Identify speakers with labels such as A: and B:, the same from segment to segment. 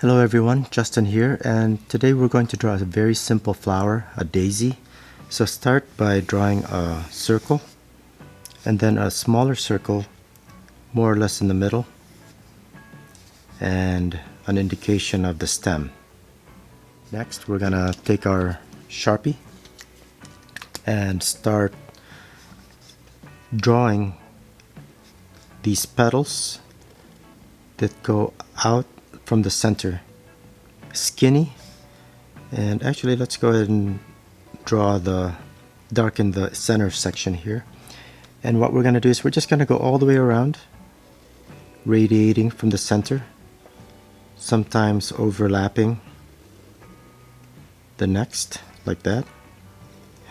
A: Hello everyone, Justin here, and today we're going to draw a very simple flower, a daisy. So start by drawing a circle and then a smaller circle more or less in the middle and an indication of the stem. Next we're gonna take our Sharpie and start drawing these petals that go out from the center, skinny. And actually let's go ahead and darken the center section here. And what we're going to do is we're just going to go all the way around, radiating from the center, sometimes overlapping the next, like that,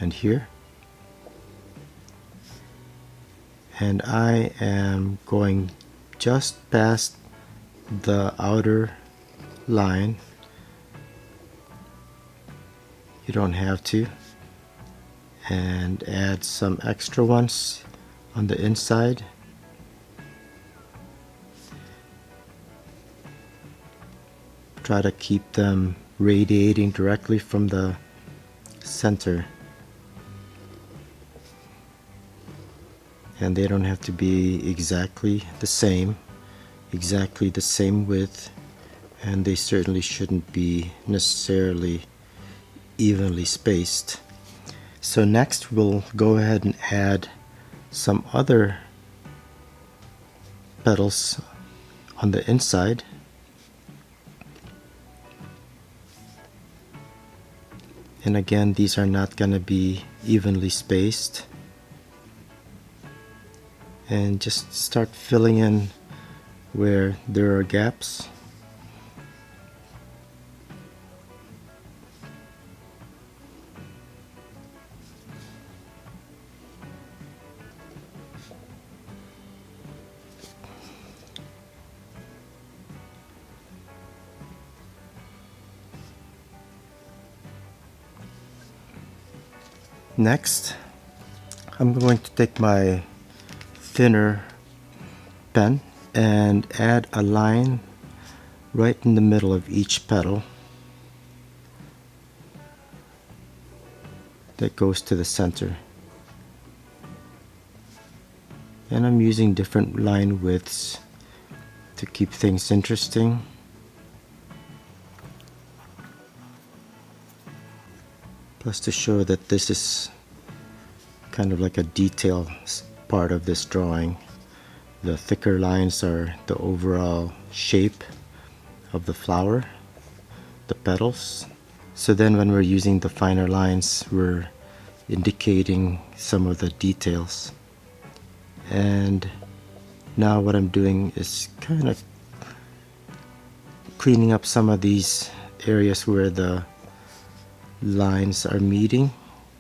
A: and here. And I am going just past the outer line. You don't have to, and add some extra ones on the inside. Try to keep them radiating directly from the center, and they don't have to be exactly the same width, and they certainly shouldn't be necessarily evenly spaced. So next we'll go ahead and add some other petals on the inside. And again, these are not going to be evenly spaced. And just start filling in where there are gaps. Next, I'm going to take my thinner pen and add a line right in the middle of each petal that goes to the center. And I'm using different line widths to keep things interesting. Plus to show that this is kind of like a detail part of this drawing. The thicker lines are the overall shape of the flower, the petals. So then when we're using the finer lines, we're indicating some of the details. And now what I'm doing is kind of cleaning up some of these areas where the lines are meeting,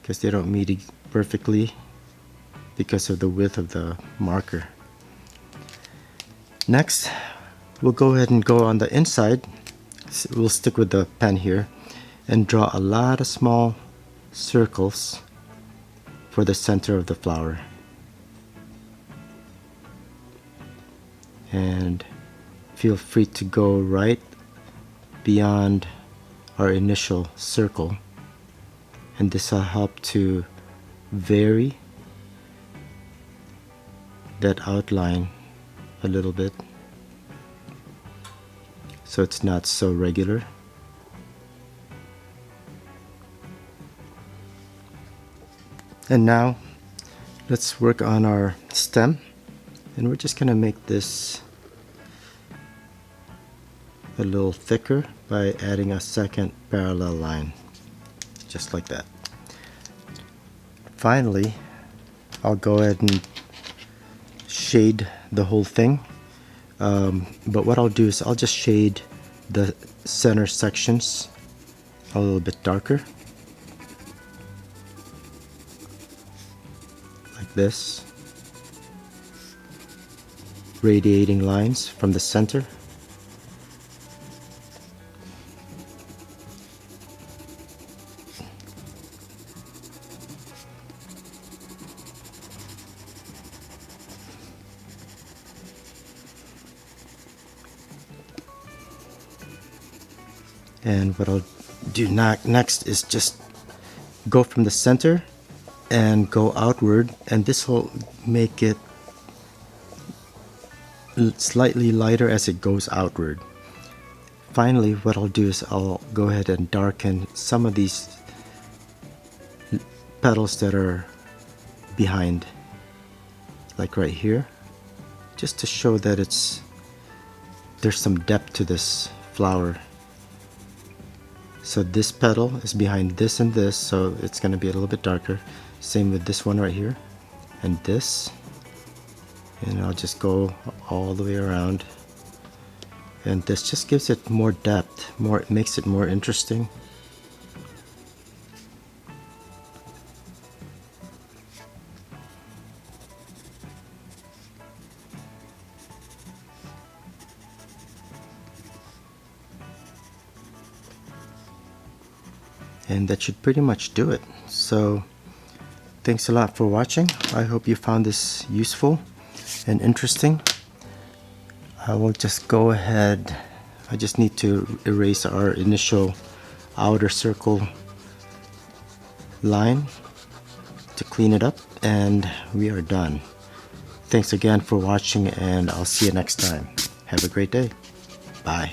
A: because they don't meet perfectly because of the width of the marker. Next, we'll go ahead and go on the inside. We'll stick with the pen here and draw a lot of small circles for the center of the flower. And feel free to go right beyond our initial circle, and this will help to vary that outline a little bit so it's not so regular. And now let's work on our stem, and we're just gonna make this a little thicker by adding a second parallel line, just like that. Finally, I'll go ahead and shade the whole thing, but what I'll do is I'll just shade the center sections a little bit darker, like this, radiating lines from the center. And what I'll do next is just go from the center and go outward, and this will make it slightly lighter as it goes outward. Finally, what I'll do is I'll go ahead and darken some of these petals that are behind, like right here, just to show that there's some depth to this flower. So this petal is behind this and this, so it's going to be a little bit darker. Same with this one right here and this, and I'll just go all the way around, and this just gives it more depth, it makes it more interesting. And that should pretty much do it. So thanks a lot for watching. I hope you found this useful and interesting. I will just go ahead, I just need to erase our initial outer circle line to clean it up, and we are done. Thanks again for watching, and I'll see you next time. Have a great day. Bye.